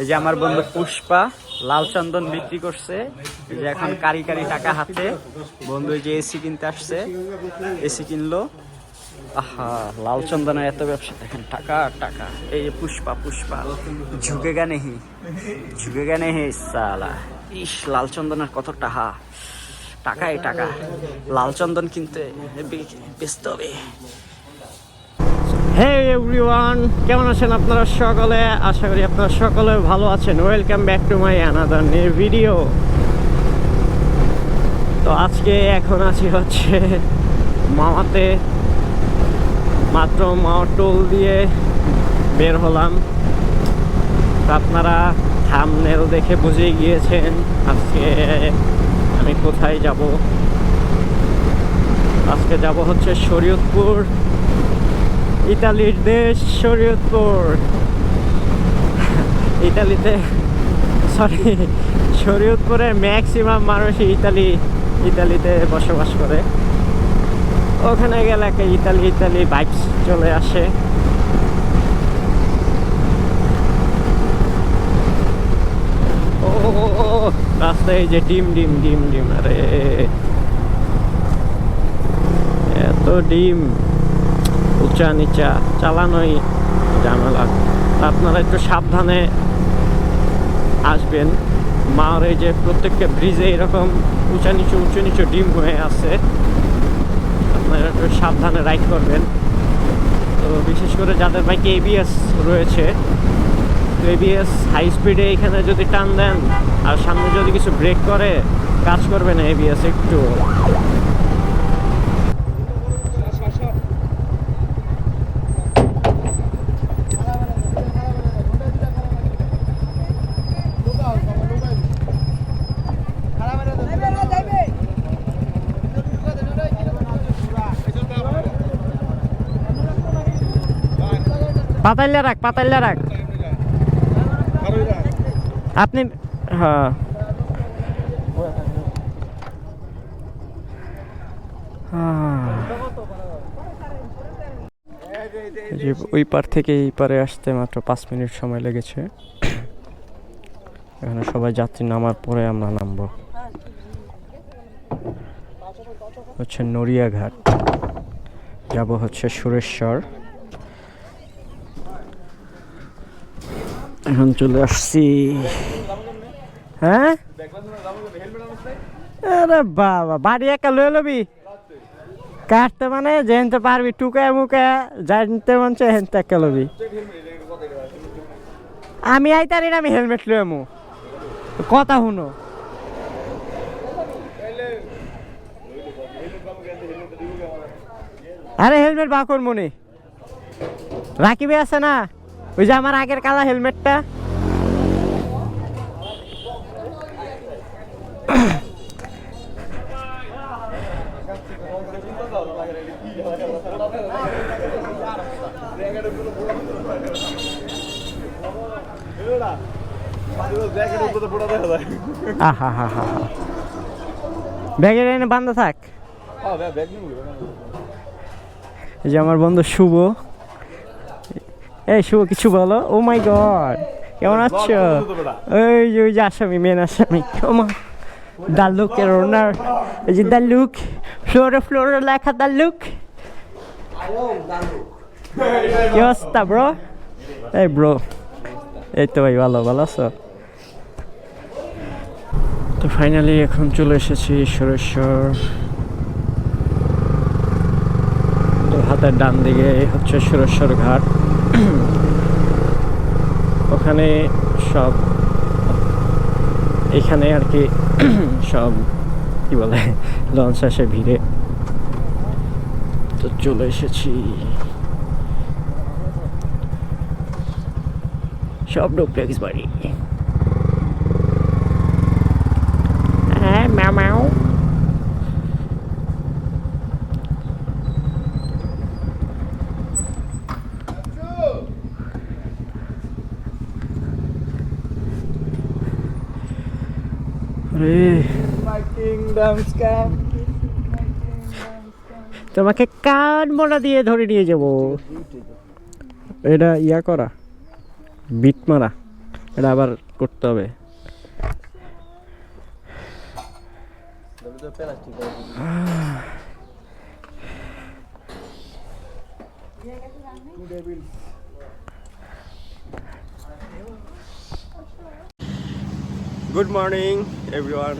এই যে আমার বন্ধু পুষ্পা লাল চন্দন বিক্রি করছে, এই যে এখন কারি কারি টাকা হাতে বন্ধু এই যে এসি কিনতে আসছে, এসি কিনলো। আহা, লাল চন্দনের এত ব্যবসা দেখেন, টাকা টাকা। এই যে পুষ্পা পুষ্পা ঝুঁকেগা নেহি, ঝুঁকেগা নেহি সালা। ইস, লাল চন্দনের কত টাকা, টাকাই টাকা। লাল চন্দন কিনতে ব্যস্ত হবে। হে এভরিওয়ান, কেমন আছেন আপনারা সকলে? আশা করি আপনারা সকলে ভালো আছেন। Welcome back to my another new video. তো আজকে এখন আছি হচ্ছে মামাতে, মাত্র মাওয়া টোল দিয়ে বের হলাম। তো আপনারা থাম্বনেল দেখে বুঝে গিয়েছেন আজকে আমি কোথায় যাব। আজকে যাব হচ্ছে শরীয়তপুর, ইতালির দেশ শরীয়তপুর। ইতালিতে সরি শরীয়তপুরের ম্যাক্সিমাম মানুষই ইতালিতে বসবাস করে। ওখানে গেলে একটা ইতালি ভাইবস চলে আসে। ও রাস্তায় যে ডিম, আরে এত ডিম, উঁচা নিচা চালানোই ঝামেলা। আপনারা একটু সাবধানে আসবেন। মার এই যে প্রত্যেকটা ব্রিজে এরকম উঁচু নিচু ডিম হয়ে আছে, আপনারা একটু সাবধানে রাইড করবেন। তো বিশেষ করে যাদের বাইকে ABS রয়েছে, তো ABS হাই স্পিডে এখানে যদি টান দেন আর সামনে যদি কিছু ব্রেক করে, কাজ করবে না ABS একটু। পাতাইলে রাখ আপনি। হ্যাঁ, ওই পার থেকে এই পারে আসতে মাত্র 5 মিনিট সময় লেগেছে। এখানে সবাই যাত্রী নামার পরে আমরা নামবো। হচ্ছে নড়িয়াঘাট, যাব হচ্ছে সুরেশ্বর। এখন চলে আসছি। হ্যাঁ, আরে বাবা, বাড়ি একা লয়ে লবি কাটতে, মানে যেনতে পারবি টুকায় মুখে জানতে মনছে হেনতে একা লবি। আমি আইতারি না, আমি হেলমেট লয়ে মু কথা শুনো। আরে হেলমেট বাকর মনে রাখিবে আছে না, ওই যে আমার আগের কালা হেলমেটটা। ব্যাগের এনে বান্ধা থাক। এই যে আমার বন্ধু শুভ। এই শুভ, কিছু বলো। ও মাই গড, কেমন আছো? ওই যে আসামি, মেন আসামি। দা লুকের ওনার, এই যে দা লুক, ফ্লোরে লেখা দা লুক। কি অবস্থা ব্রো? এই ব্রো, এই তো ভাই, ভালো আছো? তো ফাইনালি এখন চলে এসেছি সুরেশ্বর। তো হাতের ডান দিকে হচ্ছে সুরেশ্বর ঘাট। ওখানে সব, এখানে আর কি সব কি বলে লঞ্চ আসে ভিড়ে। তো চলে এসেছি, সব ডুপ্লেক্স বাড়ি। হ্যাঁ, ম্যাও তোমাকে কান মোড়া দিয়ে ধরে নিয়ে যাব। এটা ইয়া করা, বিট মারা, এটা আবার করতে হবে। Good morning everyone.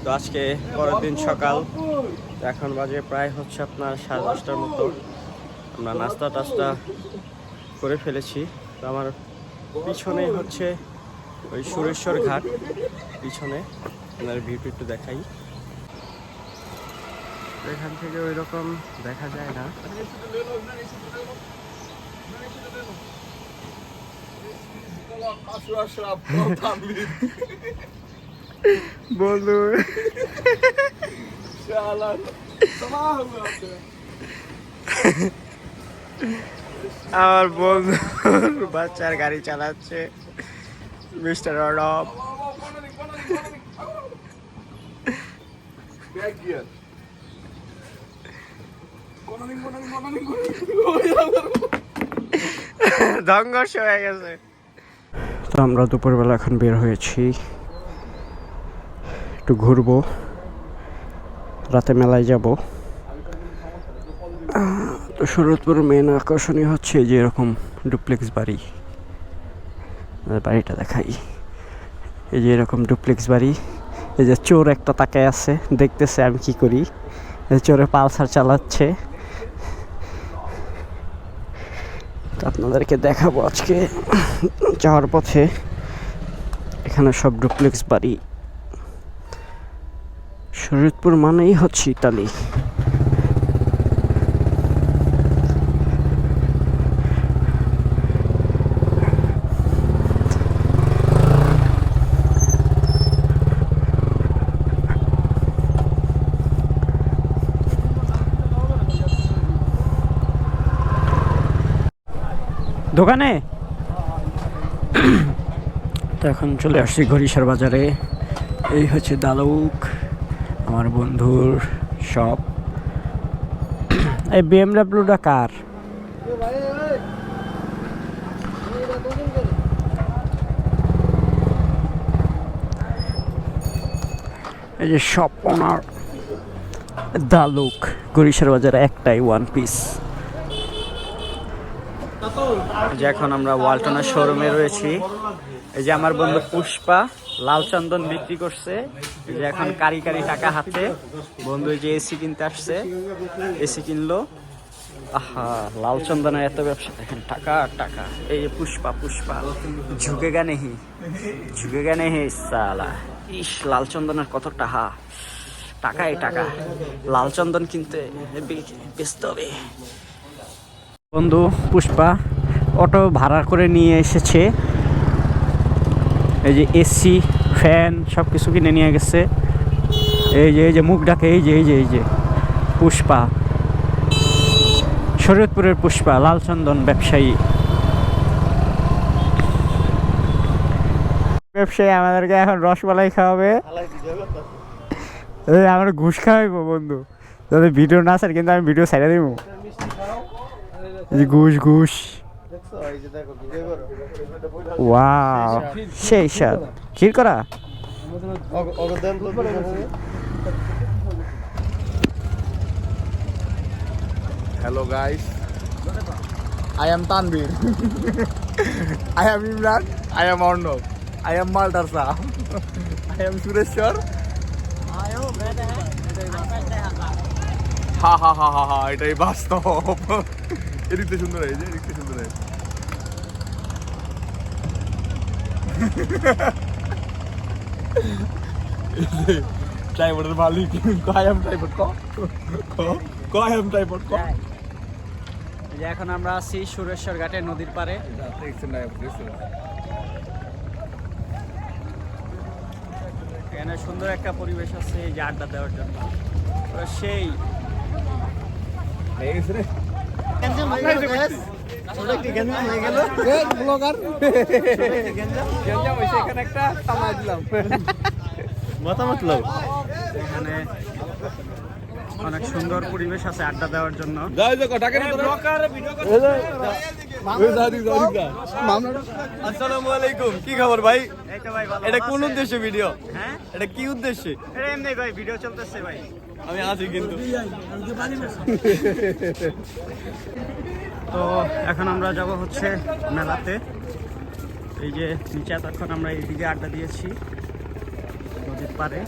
তো আজকে পরের দিন সকাল, এখন বাজে প্রায় হচ্ছে আপনার 10:30টার মতো। আমরা নাস্তা টাস্তা করে ফেলেছি। তো আমার পিছনে হচ্ছে ওই সুরেশ্বর ঘাট, পিছনে আপনার ভিউটা একটু দেখাই। এখান থেকে ওই রকম দেখা যায় না। বন্ধু আমার বন্ধু বাচ্চার গাড়ি চালাচ্ছে, মিস্টার অর্ণব। ধ্বংস হয়ে গেছে। তো আমরা দুপুরবেলা এখন বের হয়েছি, একটু ঘুরবো, রাতে মেলায় যাব। তো শরৎপুর মেন আকর্ষণীয় হচ্ছে যে এরকম ডুপ্লেক্স বাড়ি। বাড়িটা দেখাই, এই যে এরকম ডুপ্লেক্স বাড়ি। এই যে চোর একটা তাকায় আছে, দেখতেছে আমি কি করি। চোরে পালসার চালাচ্ছে, আপনাদেরকে দেখাবো আজকে যাওয়ার পথে। এখানে সব ডুপ্লেক্স বাড়ি। শরীয়তপুর মানেই হচ্ছে ইতালি। দোকানে তো এখন চলে আসছি ঘড়িসার বাজারে। এই হচ্ছে দালুক, আমার বন্ধুর শপ। এই বিএমডাব্লিউটা কার? এই যে শপ ওনার দালুক, ঘড়িসার বাজারে একটাই, ওয়ান পিস। যে এখন আমরা ওয়ালটনের শোরুমে রয়েছি। এই যে আমার বন্ধু পুষ্পা লাল চন্দন বিক্রি করছে। এই যে এখন কারি কারি টাকা হাতে বন্ধু এই যে এসি কিনতে আসছে, এসি কিনলো। আহা, লাল চন্দনের এত ব্যবসা, দেখেন টাকা টাকা। এই যে পুষ্পা পুষ্পা ঝুঁকেগা নেহি, ঝুঁকেগা নেহি সালা। ইস, লাল চন্দনের কত টাকা, টাকাই টাকা। লাল চন্দন কিনতে ব্যস্ত হবে। বন্ধু পুষ্পা অটো ভাড়া করে নিয়ে এসেছে। এই যে এসি ফ্যান সব কিছু কিনে নিয়ে গেছে। এই যে মুখ ডাকে, এই যে পুষ্পা, শরীয়তপুরের পুষ্পা, লালচন্দন ব্যবসায়ী। ব্যবসায়ী আমাদেরকে এখন রসমালাই খাওয়াবে, আমার ঘুষ খাওয়াইব বন্ধু। তাদের ভিডিও না স্যার, কিন্তু আমি ভিডিও ছাড়া দিব। ঘুষ ঘুষ, ওয়াও সেই স্বাদ। ক্ষীর করা। Hello guys, I am Tanvir. I am Imran. I am Arnav. I am Maldarsa. I am Sureshwar. Ha ha ha ha ha, এটাই বাস্তব। এদিকটা সুন্দর হয়েছে, এদিকটা সুন্দর হয়েছে। ট্রাইপডের মালিক, I am tripod, I am tripod। এখন আমরা আছি সুরেশ্বর ঘাটে, নদীর পারে। এখানে সুন্দর একটা পরিবেশ আছে এই যে আড্ডা দেওয়ার জন্য। সেই এখানে অনেক সুন্দর পরিবেশ আছে আড্ডা দেওয়ার জন্য। আসসালামু আলাইকুম, কি খবর ভাই? এই তো ভাই ভালো এটা কোন আছেন? উদ্দেশ্যে ভিডিও? হ্যাঁ এটা কি উদ্দেশ্যে? এটা এমনি ভাই ভিডিও চলতেছে ভাই। আমি আছি কিন্তু। তো এখন আমরা যাব হচ্ছে মেলাতে। এই যে নিচে এতক্ষণ আমরা এইদিকে আড্ডা দিয়েছি নদীর পাড়ে,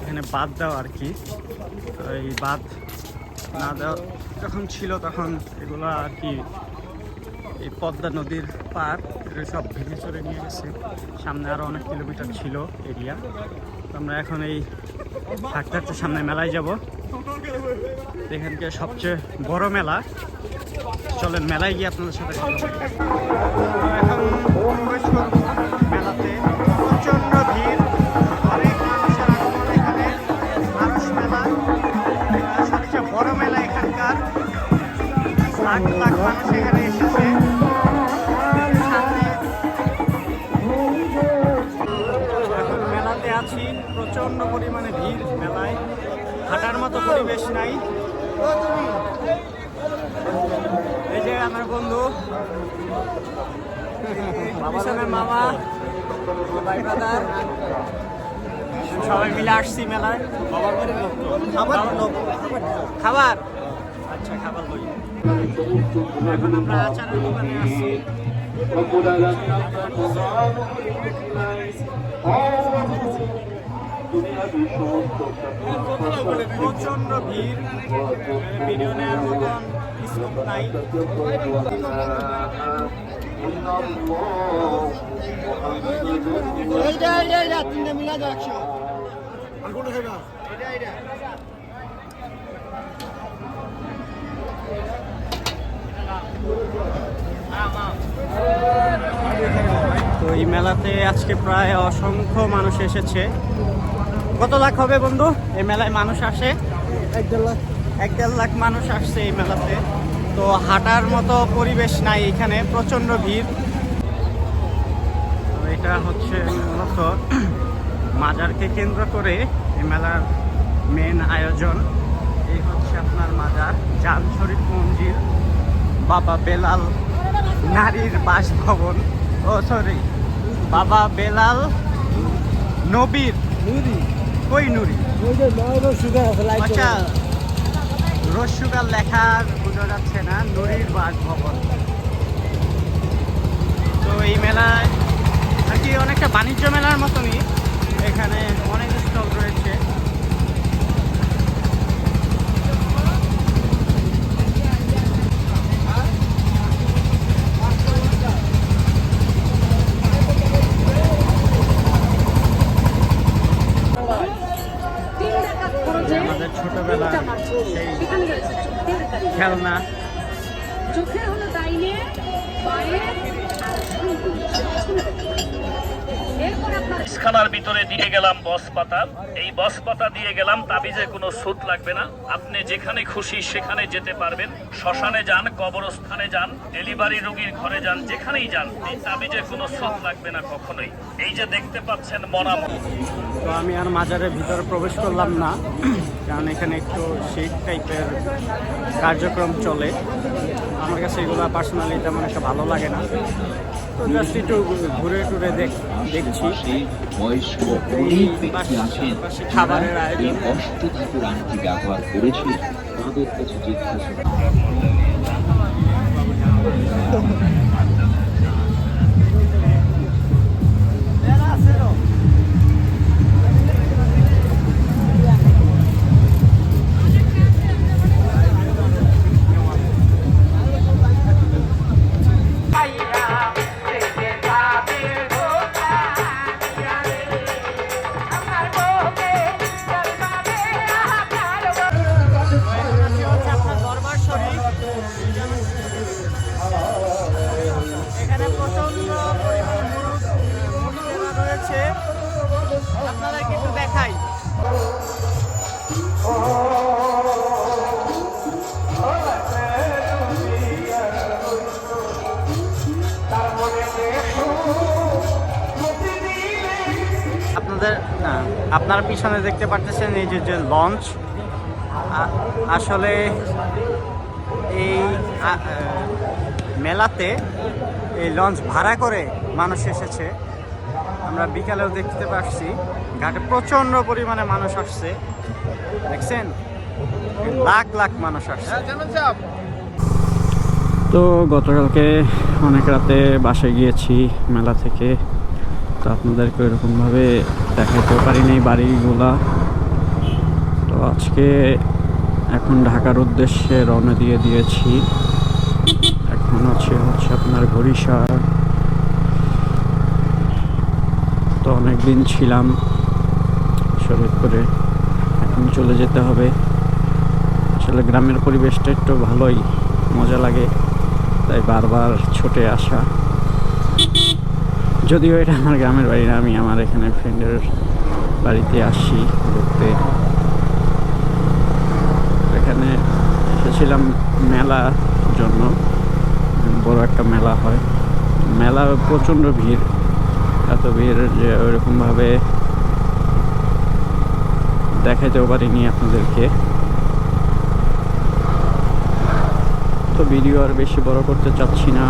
এখানে বাঁধ দেওয়া আর কি। তো এই বাঁধ না দেওয়া যখন ছিল তখন এগুলো আর কি এই পদ্মা নদীর পার এগুলো সব ভেঙে চলে নিয়ে গেছে। সামনে আরও অনেক কিলোমিটার ছিল এরিয়া। তো আমরা এখন এই হাঁটতে হাঁটতে সামনে মেলায় যাব। এখানকার সবচেয়ে বড় মেলা। চলেন মেলায় গিয়ে আপনাদের সাথে কথা বলি। তো এখন প্রবেশ করব মেলাতে। প্রচণ্ড ভিড়, অনেক মানুষের আগমন এখানে। মানুষ মেলা সবচেয়ে বড় মেলা এখানকার। লাখ লাখ মানুষ এখানে এসেছে। সামনে এখন মেলাতে আছি, প্রচণ্ড পরিমাণে ভিড় মেলায়, হাঁটার মতো পরিবেশ নাই। এই যে আমার বন্ধু, পিছনে মামা, ভাই ব্রাদার, সবাই মিলে আসছি মেলায়। খাবার, আচ্ছা খাবার লই। এখন আমরা আচারের দোকানে আসছি। প্রচন্ড ভিড়, ভিডিও নেওয়ার মতন স্কোপ নাই। তো এই মেলাতে আজকে প্রায় অসংখ্য মানুষ এসেছে। কত লাখ হবে বন্ধু এই মেলায় মানুষ আসে? 1.5 লাখ মানুষ আসছে এই মেলাতে। তো হাঁটার মতো পরিবেশ নাই এখানে, প্রচণ্ড ভিড়। তো এটা হচ্ছে মূলত মাজারকে কেন্দ্র করে এই মেলার মেন আয়োজন। এই হচ্ছে আপনার মাজার, জান শরীফ মন্দির, বাবা বেলাল নারীর বাসভবন, ও সরি বাবা বেলাল নবীর কই নুরি, আচ্ছা রসুগার লেখা বোঝা যাচ্ছে না, নুরির বাসভবন। তো এই মেলায় আর কি অনেকটা বাণিজ্য মেলার মতনই, এখানে অনেক স্টল রয়েছে। আমাদের ছোটবেলার সেই খেলনা, চোখে হলো ডাইনে বাঁয়ে আর এরপর আপনার খানার ভিতরে দিয়ে গেলাম বস পাতা, এই বস পাতা দিয়ে গেলাম তাবিজে কোনো সুদ লাগবে না, আপনি যেখানে খুশি সেখানে যেতে পারবেন, শ্মশানে যান, কবরস্থানে যান, ডেলিভারি রোগীর ঘরে যান, যেখানেই যান, এই তাবিজে কোনো সুদ লাগবে না কখনোই। এই যে দেখতে পাচ্ছেন মনাম। তো আমি আর মাজারের ভিতরে প্রবেশ করলাম না, কারণ এখানে একটু শিখ টাইপের কার্যক্রম চলে। আমার কাছে এগুলো পার্সোনালি তেমন একটা ভালো লাগে না। তো জাস্ট একটু ঘুরে টুরে দেখছি। বয়স্ক এই ব্যক্তি আছেন পাশে যারা খাবারের এই আয়োজন। অষ্টধাতুর আংটি ব্যবহার করেছেন, তাদের কাছে জিজ্ঞাসা এখানে প্রচন্ড পরিমাণে মুরগিরা রয়েছে, আপনাদেরকে একটু দেখাই। আপনারা পিছনে দেখতে পারতেছেন এই যে লঞ্চ, আসলে এই মেলাতে এই লঞ্চ ভাড়া করে মানুষ এসেছে। আমরা বিকালেও দেখতে পাচ্ছি ঘাটে প্রচণ্ড পরিমাণে মানুষ আসছে, দেখছেন লাখ লাখ মানুষ আসছে। তো গতকালকে অনেক রাতে বাসায় গিয়েছি মেলা থেকে, তো আপনাদেরকে ওইরকমভাবে দেখাতেও পারিনি বাড়িগুলা। তো আজকে এখন ঢাকার উদ্দেশ্যে রওনা দিয়েছি। এখন হচ্ছে আপনার বরিশাল। তো অনেক দিন ছিলাম শরীয়তপুরে, এখন চলে যেতে হবে। আসলে গ্রামের পরিবেশটা একটু ভালোই মজা লাগে, তাই বারবার ছুটে আসা। যদিও এটা আমার গ্রামের বাড়ি না, আমি আমার এখানে ফ্রেন্ডের বাড়িতে আসি ঘুরতে। এখানে এসেছিলাম মেলার জন্য, বড় একটা মেলা হয়। মেলা প্রচণ্ড ভিড়, এত ভিড় যে ওইরকমভাবে দেখাইতেও পারিনি আপনাদেরকে। তো ভিডিও আর বেশি বড় করতে চাচ্ছি না।